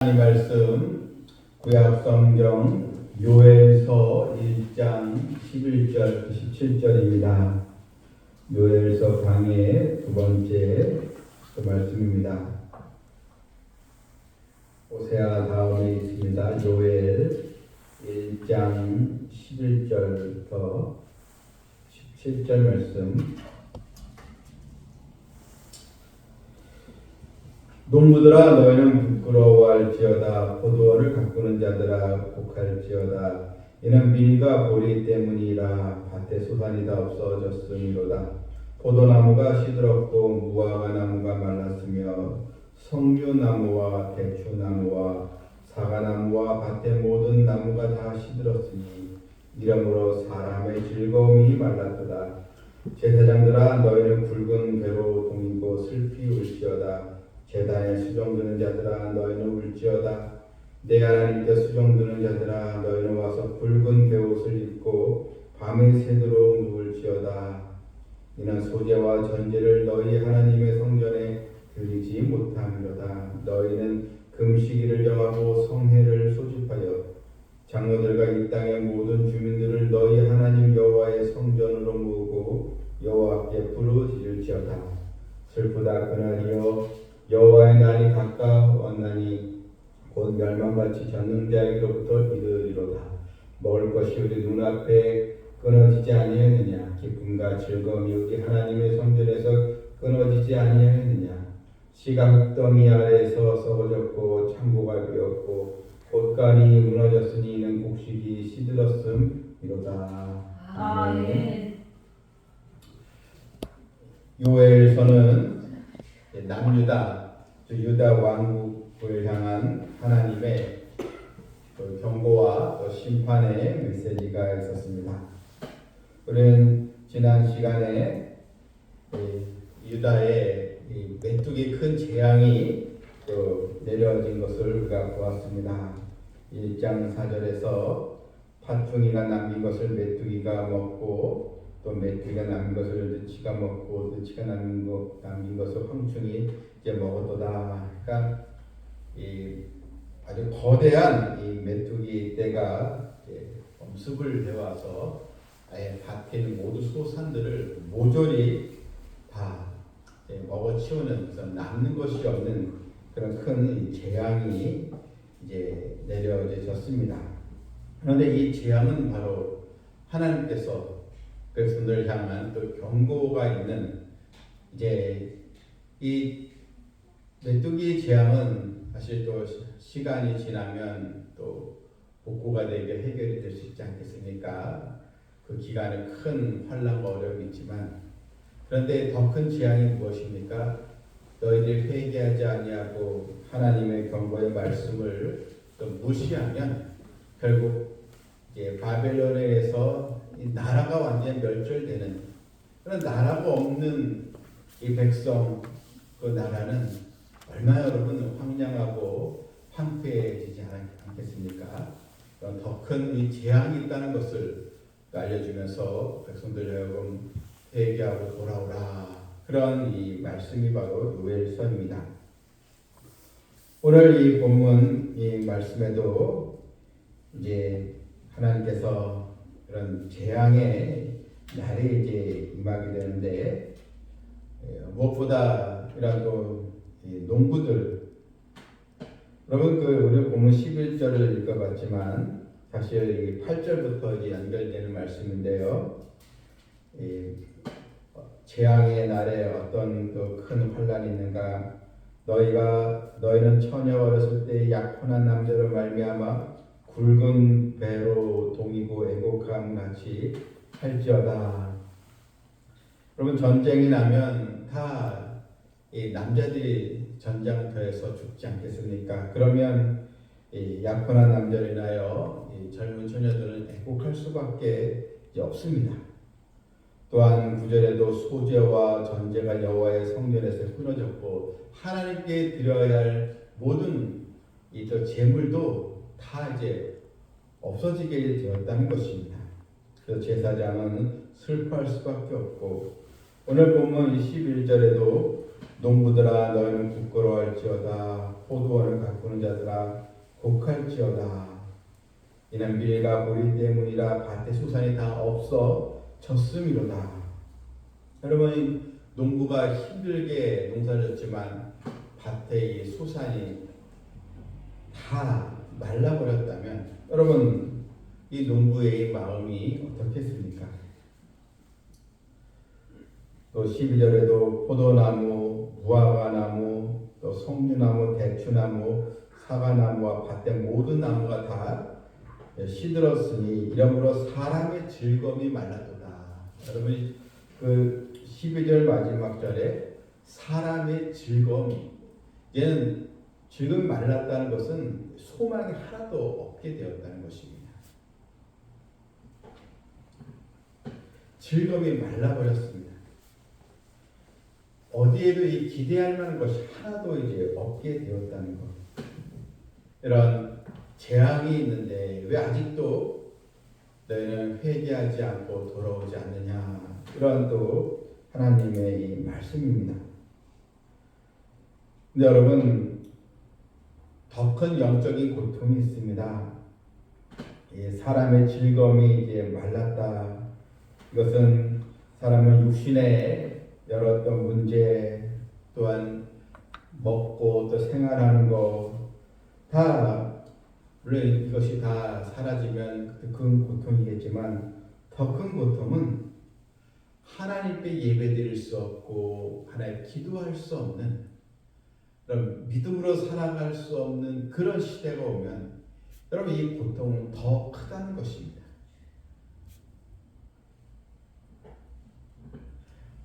이 말씀 구약 성경 요엘서 1장 11절 17절입니다. 요엘서 강의 두 번째 말씀입니다. 호세아 다음에 있습니다. 요엘 1장 11절부터 17절 말씀. 농부들아 너희는 부끄러워할지어다. 포도원을 가꾸는 자들아 곡할지어다. 이는 밀과 보리 때문이라. 밭에 소산이 다 없어졌음이로다. 포도나무가 시들었고 무화과나무가 말랐으며 석류나무와 대추나무와 사과나무와 밭의 모든 나무가 다 시들었으니 이러므로 사람의 즐거움이 말랐도다. 제사장들아 너희는 굵은 배로 동이고 슬피 울지어다. 제단에 수종드는 자들아 너희는 울지어다. 내 하나님께 수종드는 자들아 너희는 와서 붉은 베옷을 입고 밤에 새도록 누울지어다. 이는 소재와 전제를 너희 하나님의 성전에 드리지 못함이로다. 너희는 금시기를 정하고 성회를 소집하여 장로들과 이 땅의 모든 주민들을 너희 하나님 여호와의 성전으로 모으고 여호와께 부르짖을지어다. 슬프다 그날이여 여호와의 날이 가까웠나니 곧 멸망같이 전능자에게로부터 이르리로다. 먹을 것이 우리 눈앞에 끊어지지 아니하느냐. 기쁨과 즐거움이 우리 하나님의 성전에서 끊어지지 아니하느냐. 씨가 흙더미 아래에서 썩어졌고 창고가 비었고 곳간이 무너졌으니 이는 곡식이 시들었음이로다. 아멘. 요엘서는 남유다, 유다 왕국을 향한 하나님의 경고와 심판의 메시지가 있었습니다. 우리는 지난 시간에 유다의 메뚜기 큰 재앙이 내려진 것을 우리가 보았습니다. 1장 4절에서 파충이가 남긴 것을 메뚜기가 먹고 또 메뚜기가 남긴 것을 느치가 먹고 느치가 남긴 것을 황충이 이제 먹었도다. 그러니까 이 아주 거대한 이 메뚜기 떼가 엄습을 해와서 아예 밭에 있는 모든 소산들을 모조리 다 먹어치우는, 그래서 남는 것이 없는 그런 큰 재앙이 이제 내려졌습니다. 그런데 이 재앙은 바로 하나님께서 백성들을 향한 또 경고가 있는, 이제 이 메뚜기 재앙은 사실 또 시간이 지나면 또 복구가 되게 해결이 될 수 있지 않겠습니까? 그 기간에 큰 환난과 어려움이 있지만, 그런데 더 큰 재앙이 무엇입니까? 너희들이 회개하지 아니하고 하나님의 경고의 말씀을 또 무시하면 결국 이제 바벨론에 의해서 이 나라가 완전히 멸절되는 그런 나라가 없는 이 백성, 그 나라는 얼마나 여러분 황량하고 황폐해지지 않겠습니까? 더 큰 이 재앙이 있다는 것을 알려주면서 백성들 여러분 회개하고 돌아오라, 그런 이 말씀이 바로 요엘서입니다. 오늘 이 본문 이 말씀에도 이제 하나님께서 그런 재앙의 날이 이제 임하게 되는데, 무엇보다 이런 또 농부들, 여러분 우리 본문 11절을 읽어봤지만 사실 8절부터 이제 연결되는 말씀인데요. 재앙의 날에 어떤 큰 환란이 있는가? 너희는 처녀 어렸을 때 약혼한 남자로 말미암아 굵은 배로 동이고 애곡함 같이 할지어다. 여러분 전쟁이 나면 다 이 남자들이 전장터에서 죽지 않겠습니까? 그러면 이 약혼한 남자를 인하여 이 젊은 처녀들은 애곡할 수밖에 없습니다. 또한 9절에도 소재와 전제가 여호와의 성전에서 끊어졌고 하나님께 드려야 할 모든 이 재물도 다 이제 없어지게 되었다는 것입니다. 그래서 제사장은 슬퍼할 수밖에 없고, 오늘 보면 11절에도 농부들아 너희는 부끄러워할지어다. 포도원을 가꾸는 자들아 곡할지어다. 이는 밀과 보리 때문이라 밭의 수산이 다 없어졌음이로다. 여러분, 농부가 힘들게 농사를 졌지만 밭의 수산이 다 말라버렸다면 여러분, 이 농부의 마음이 어떻겠습니까? 또 12절에도 포도나무, 무화과나무, 또 송류나무, 대추나무, 사과나무와 밭의 모든 나무가 다 시들었으니 이러므로 사람의 즐거움이 말랐도다. 여러분, 그 12절 마지막 절에 사람의 즐거움이, 얘는 즐거움이 말랐다는 것은 소망이 하나도 없게 되었다는 것입니다. 즐거움이 말라버렸습니다. 어디에도 이 기대할 만한 것이 하나도 이제 없게 되었다는 것. 이런 재앙이 있는데 왜 아직도 너희는 회개하지 않고 돌아오지 않느냐. 이런 또 하나님의 이 말씀입니다. 근데 여러분, 더 큰 영적인 고통이 있습니다. 이 사람의 즐거움이 이제 말랐다. 이것은 사람은 육신의 여러 어떤 문제, 또한 먹고 또 생활하는 거 다, 물론 이것이 다 사라지면 큰 고통이겠지만 더 큰 고통은 하나님께 예배드릴 수 없고 하나님 기도할 수 없는, 그럼 믿음으로 살아갈 수 없는 그런 시대가 오면 여러분, 이 고통은 더 크다는 것입니다.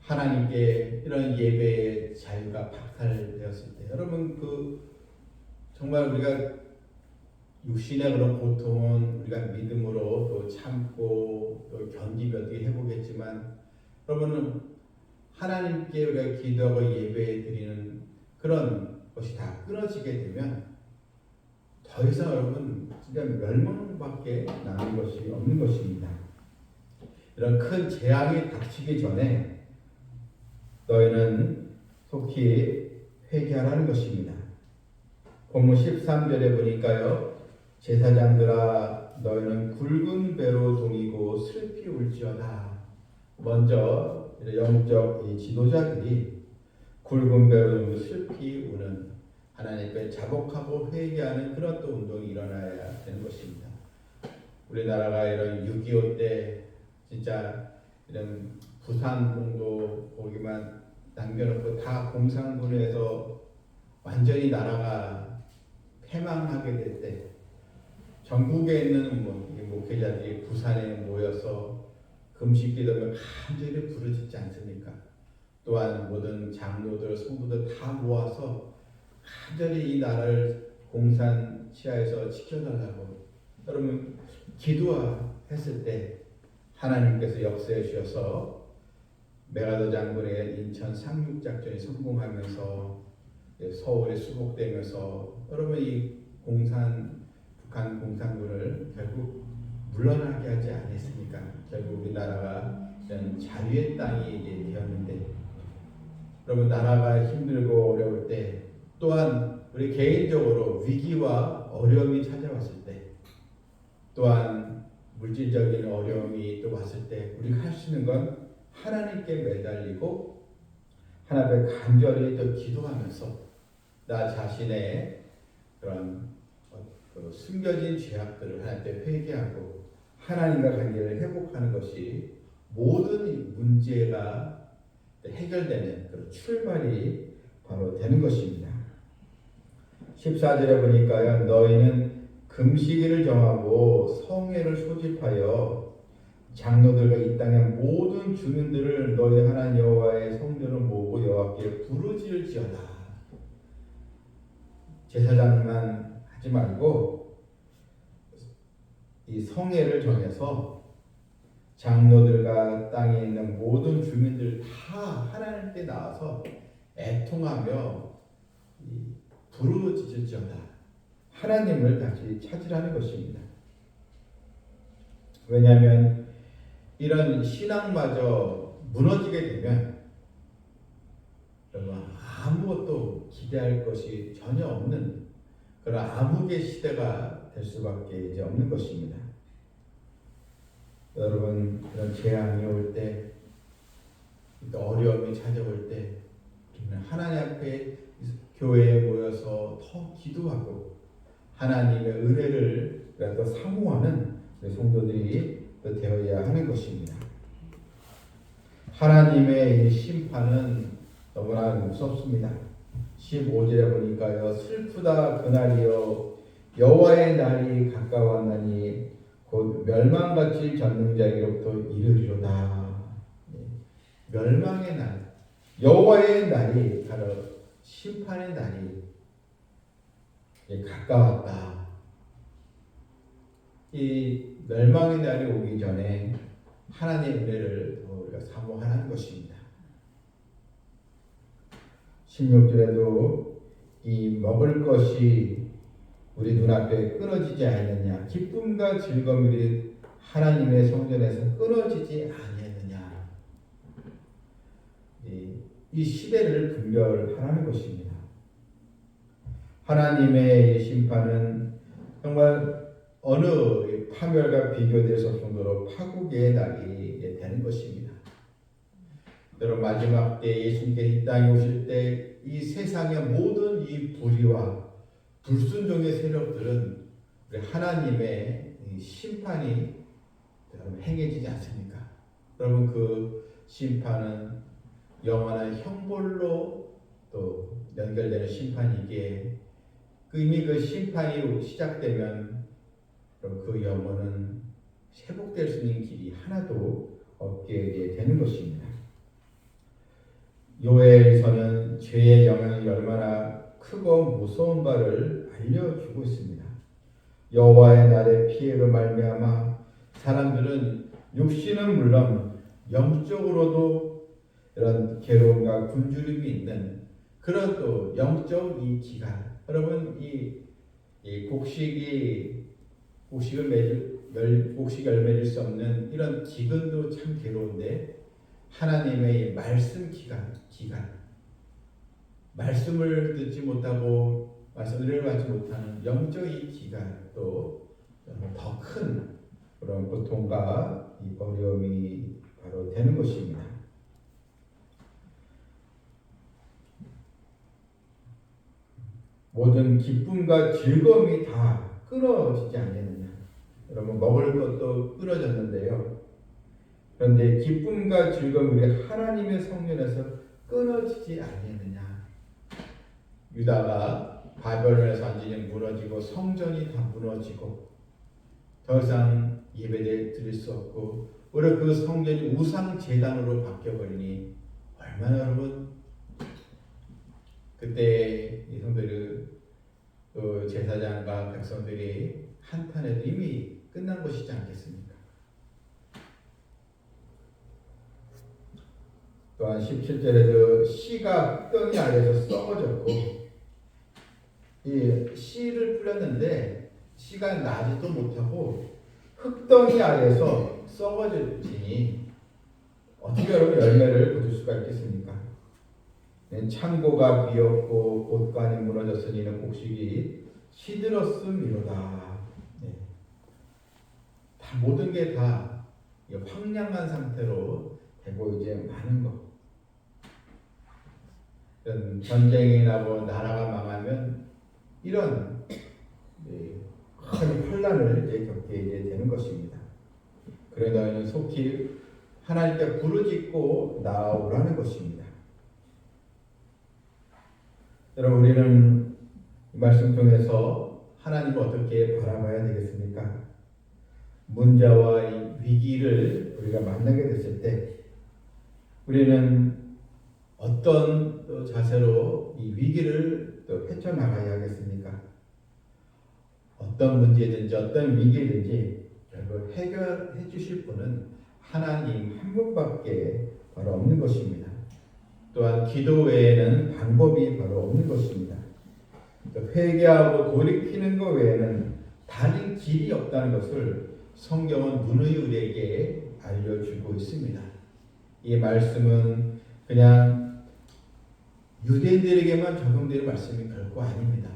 하나님께 이런 예배의 자유가 박탈되었을 때 여러분, 정말 우리가 육신의 그런 고통은 우리가 믿음으로 또 참고 또 견디며 어떻게 해보겠지만, 여러분은 하나님께 우리가 기도하고 예배 드리는 그런 것이 다 끊어지게 되면 더 이상 여러분 진짜 멸망밖에 남은 것이 없는 것입니다. 이런 큰 재앙이 닥치기 전에 너희는 속히 회개하라는 것입니다. 본문 13절에 보니까요, 제사장들아 너희는 굵은 배로 동이고 슬피 울지어다. 먼저 영적 지도자들이 굵은 배로 동이고 슬피 우는, 하나님께 자복하고 회개하는 그런 또 운동이 일어나야 되는 것입니다. 우리나라가 이런 6.25 때 진짜 이런 부산봉도 거기만 남겨놓고 다 공산군에서 완전히 나라가 패망하게 될 때 전국에 있는 목회자들이 부산에 모여서 금식기도를 간절히 부르짖지 않습니까? 또한 모든 장로들, 성도들 다 모아서 간절히 이 나라를 공산 치하에서 지켜달라고 여러분 기도했을 때 하나님께서 역사해 주셔서 메가더 장군의 인천 상륙작전이 성공하면서 서울에 수복되면서 여러분 이 북한 공산군을 결국 물러나게 하지 않았습니까? 결국 우리나라가 이런 자유의 땅이 이제 되었는데, 여러분 나라가 힘들고 어려울 때, 또한 우리 개인적으로 위기와 어려움이 찾아왔을 때, 또한 물질적인 어려움이 또 왔을 때 우리가 할 수 있는 건 하나님께 매달리고 하나님께 간절히 또 기도하면서 나 자신의 그런 숨겨진 죄악들을 하나님께 회개하고 하나님과 관계를 회복하는 것이 모든 문제가 해결되는 그런 출발이 바로 되는 것입니다. 14절에 보니까요, 너희는 금식일을 정하고 성회를 소집하여 장로들과 이 땅의 모든 주민들을 너희 하나님 여호와의 성전을 모으고 여호와께 부르짖을지어다. 제사장만 하지 말고 이 성회를 정해서 장로들과 땅에 있는 모든 주민들 다 하나님께 나와서 애통하며 부르짖을지어다. 하나님을 다시 찾으라는 것입니다. 왜냐하면 이런 신앙마저 무너지게 되면 여러분 아무것도 기대할 것이 전혀 없는 그런 암흑의 시대가 될 수밖에 이제 없는 것입니다. 여러분, 그런 재앙이 올 때, 어려움이 찾아올 때, 하나님 앞에 교회에 모여서 더 기도하고 하나님의 은혜를 더 사모하는 성도들이 되어야 하는 것입니다. 하나님의 이 심판은 너무나 무섭습니다. 15절에 보니까요, 슬프다 그날이여 여호와의 날이 가까웠나니 곧 멸망같이 전능자에게로부터 이르리로다. 멸망의 날, 여호와의 날이 바로 심판의 날이 가까웠다. 이 멸망의 날이 오기 전에 하나님의 은혜를 더 우리가 사모하는 것입니다. 16절에도 이 먹을 것이 우리 눈앞에 끊어지지 않느냐, 기쁨과 즐거움이 하나님의 성전에서 끊어지지 아니하느냐, 이 시대를 분별하라는 것입니다. 하나님의 심판은 정말 어느 파멸과 비교될 수 없을 정도로 파국의 날이 되는 것입니다. 여러분, 마지막 때 예수님께서 이 땅에 오실 때 이 세상의 모든 이 불의와 불순종의 세력들은 우리 하나님의 심판이 여러분 행해지지 않습니까? 여러분, 그 심판은 영원한 형벌로 또 연결되는 심판이기에 이미 그 심판이 시작되면 그 영혼은 회복될 수 있는 길이 하나도 없게 되는 것입니다. 요엘서는 죄의 영향이 얼마나 크고 무서운 바를 알려주고 있습니다. 여호와의 날의 피해로 말미암아 사람들은 육신은 물론 영적으로도 이런 괴로움과 굶주림이 있는 그런 또 영적 이 기간, 여러분 이 곡식을 맺을 수 없는 이런 기근도 참 괴로운데 하나님의 말씀 기간, 말씀을 듣지 못하고 말씀을 받지 못하는 영적 이 기간도 더 큰 그런 고통과 이 어려움이 바로 되는 것입니다. 모든 기쁨과 즐거움이 다 끊어지지 않겠느냐. 여러분, 먹을 것도 끊어졌는데요. 그런데 기쁨과 즐거움이 우리 하나님의 성전에서 끊어지지 않겠느냐. 유다가 바벨론에서 완전히 무너지고 성전이 다 무너지고 더 이상 예배 드릴 수 없고 오히려 그 성전이 우상 제단으로 바뀌어버리니 얼마나 여러분 그때 이 성도들 그 제사장과 백성들이 한탄해도 이미 끝난 것이지 않겠습니까? 또한 17절에도 씨가 흙덩이 아래에서 썩어졌고 이 씨를 뿌렸는데 씨가 나지도 못하고 흙덩이 아래에서 썩어졌으니 어떻게 여러분 열매를 거둘 수가 있겠습니까? 창고가 비었고 옷간이 무너졌으니 이는 곡식이 시들었음이로다. 다 모든 게 다 황량한 상태로 되고 이제 많은 것. 전쟁이 나고 나라가 망하면 이런 큰 혼란을 이제 겪게 이제 되는 것입니다. 그래 너희는 속히 하나님께 부르짖고 나아오라는 것입니다. 여러분, 우리는 이 말씀 통해서 하나님을 어떻게 바라봐야 되겠습니까? 문제와 이 위기를 우리가 만나게 됐을 때 우리는 어떤 또 자세로 이 위기를 또 헤쳐나가야 하겠습니까? 어떤 문제든지 어떤 위기든지 결국 해결해 주실 분은 하나님 한 분밖에 바로 없는 것입니다. 또한 기도 외에는 방법이 바로 없는 것입니다. 회개하고 돌이키는 것 외에는 다른 길이 없다는 것을 성경은 누누이 우리에게 알려주고 있습니다. 이 말씀은 그냥 유대인들에게만 적용되는 말씀이 결코 아닙니다.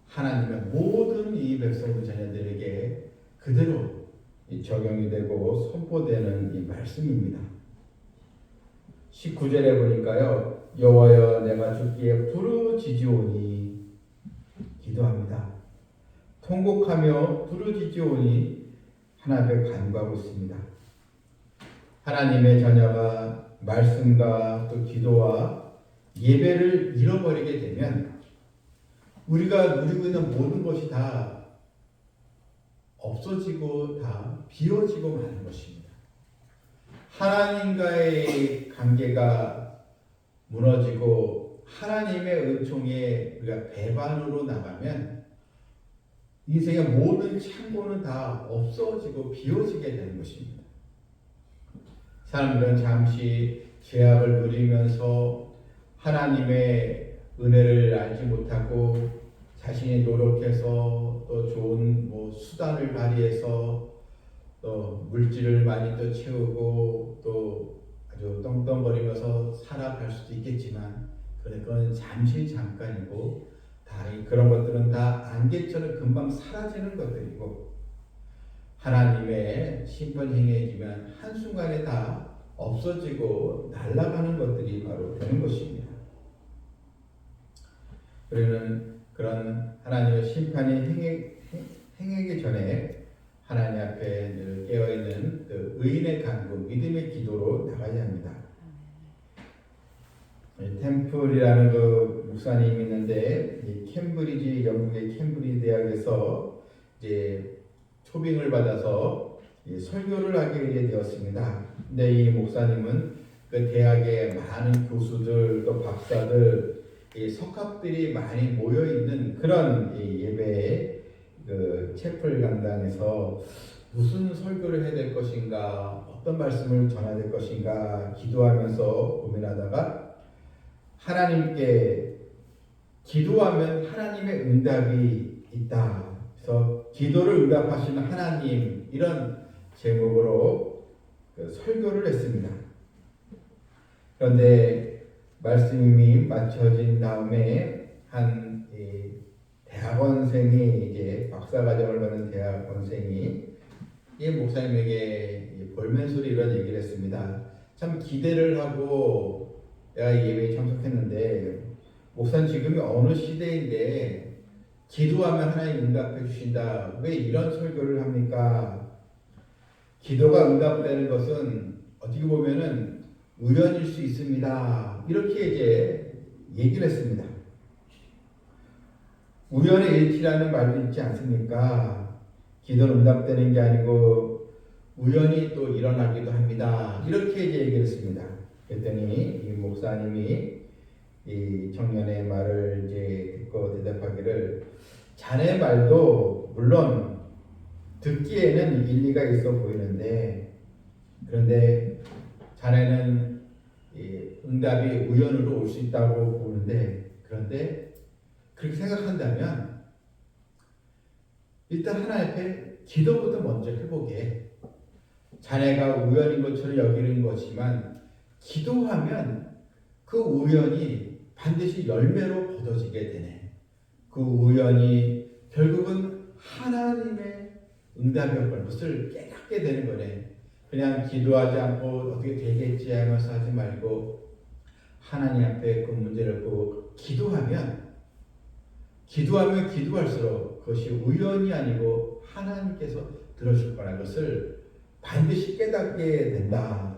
하나님의 모든 이 백성 자녀들에게 그대로 적용이 되고 선포되는 이 말씀입니다. 19절에 보니까요. 여호와여 내가 주께 부르짖으오니 기도합니다. 통곡하며 부르짖으오니 하나님께 간구하고 있습니다. 하나님의 자녀가 말씀과 또 기도와 예배를 잃어버리게 되면 우리가 누리고 있는 모든 것이 다 없어지고 다 비워지고 마는 것입니다. 하나님과의 관계가 무너지고 하나님의 은총에 우리가 배반으로 나가면 인생의 모든 창고는 다 없어지고 비워지게 되는 것입니다. 사람들은 잠시 죄악을 누리면서 하나님의 은혜를 알지 못하고 자신이 노력해서 또 좋은 수단을 발휘해서 또 물질을 많이 또 채우고 또 아주 떵떵거리면서 살아갈 수도 있겠지만 그건 잠시 잠깐이고 그런 것들은 다 안개처럼 금방 사라지는 것들이고 하나님의 심판이 행해지면 한순간에 다 없어지고 날아가는 것들이 바로 되는 것입니다. 우리는 그런 하나님의 심판이 행하기 전에 하나님 앞에 늘 깨어있는 그 의인의 간구, 믿음의 기도로 나가야 합니다. 템플이라는 그 목사님이 있는데 캠브리지 영국의 캠브리지 대학에서 이제 초빙을 받아서 설교를 하게 되었습니다. 근데 이 목사님은 그 대학의 많은 교수들 또 박사들 석학들이 많이 모여 있는 그런 예배의 그 채플 강당에서 무슨 설교를 해야 될 것인가, 어떤 말씀을 전해야 될 것인가 기도하면서 고민하다가 하나님께 기도하면 하나님의 응답이 있다. 그래서 기도를 응답하시는 하나님 이런 제목으로 설교를 했습니다. 그런데 말씀이 마쳐진 다음에 한 대학원생이 이제 박사과정을 받는 대학원생이 이 목사님에게 볼멘소리 이런 얘기를 했습니다. 참 기대를 하고 내가 예배에 참석했는데 목사님 지금이 어느 시대인데 기도하면 하나님 응답해 주신다. 왜 이런 설교를 합니까? 기도가 응답되는 것은 어떻게 보면은 우연일 수 있습니다. 이렇게 이제 얘기를 했습니다. 우연의 일치라는 말도 있지 않습니까? 기도는 응답되는 게 아니고 우연히 또 일어나기도 합니다. 이렇게 이제 얘기를 했습니다. 그랬더니 이 목사님이 이 청년의 말을 이제 듣고 대답하기를 자네 말도 물론 듣기에는 일리가 있어 보이는데 그런데 자네는 응답이 우연으로 올 수 있다고 보는데 그런데 그렇게 생각한다면 일단 하나님 앞에 기도부터 먼저 해보게. 자네가 우연인 것처럼 여기는 것이지만 기도하면 그 우연이 반드시 열매로 거둬지게 되네. 그 우연이 결국은 하나님의 응답이었던 것을 깨닫게 되는 거네. 그냥 기도하지 않고 어떻게 되겠지 하면서 하지 말고 하나님 앞에 그 문제를 꼭 기도하면 기도할수록 그것이 우연이 아니고 하나님께서 들어줄 거라는 것을 반드시 깨닫게 된다.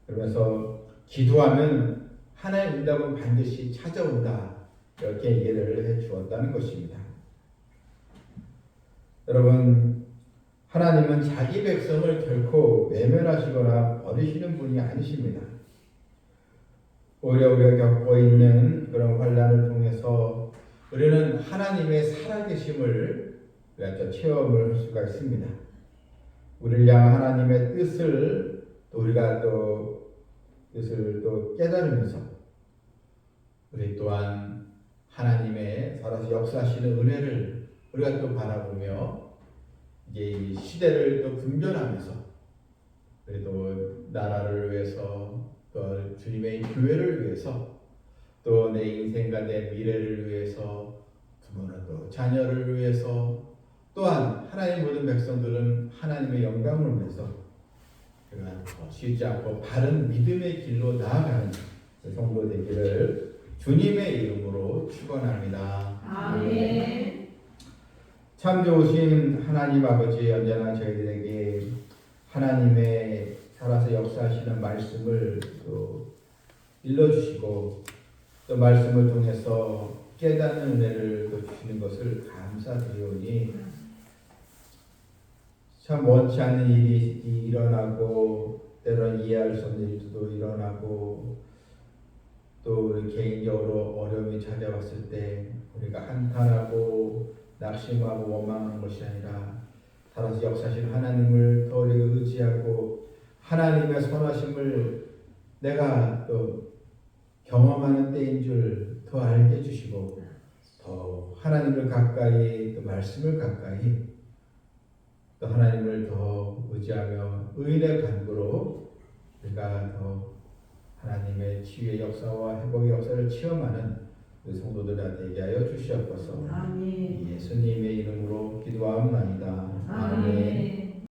그러면서 기도하면 하나님의 응답은 반드시 찾아온다. 이렇게 얘기를 해 주었다는 것입니다. 여러분, 하나님은 자기 백성을 결코 외면하시거나 버리시는 분이 아니십니다. 오히려 우리가 겪고 있는 그런 환난을 통해서 우리는 하나님의 살아계심을 우리가 체험을 할 수가 있습니다. 우리를 향한 하나님의 뜻을 또 우리가 뜻을 깨달으면서 우리 또한 하나님의 살아서 역사하시는 은혜를 우리가 또 바라보며 이제 이 시대를 또 분별하면서 그래도 나라를 위해서 또 주님의 교회를 위해서 또 내 인생과 내 미래를 위해서 부모는 또 자녀를 위해서 또한 하나님의 모든 백성들은 하나님의 영광을 위해서 그가 쉬지 않고 바른 믿음의 길로 나아가는 성도 되기를 주님의 이름으로 축원합니다. 아멘. 참 좋으신 하나님 아버지, 언제나 저희들에게 하나님의 살아서 역사하시는 말씀을 또 일러주시고 또 말씀을 통해서 깨닫는 은혜를 또 주시는 것을 감사드리오니 참 원치 않는 일이 일어나고 때로는 이해할 수 없는 일도 일어나고 또 우리 개인적으로 어려움이 찾아왔을 때 우리가 한탄하고 낙심하고 원망하는 것이 아니라 살아서 역사하신 하나님을 더 우리가 의지하고 하나님의 선하심을 내가 또 경험하는 때인 줄 더 알게 해주시고 더 하나님을 가까이 또 말씀을 가까이 또 하나님을 더 의지하며 의인의 간구로 우리가 더 하나님의 치유의 역사와 회복의 역사를 체험하는 우리 성도들이 되게 하여 주시옵소서. 아멘. 예수님의 이름으로 기도하옵나이다. 아멘.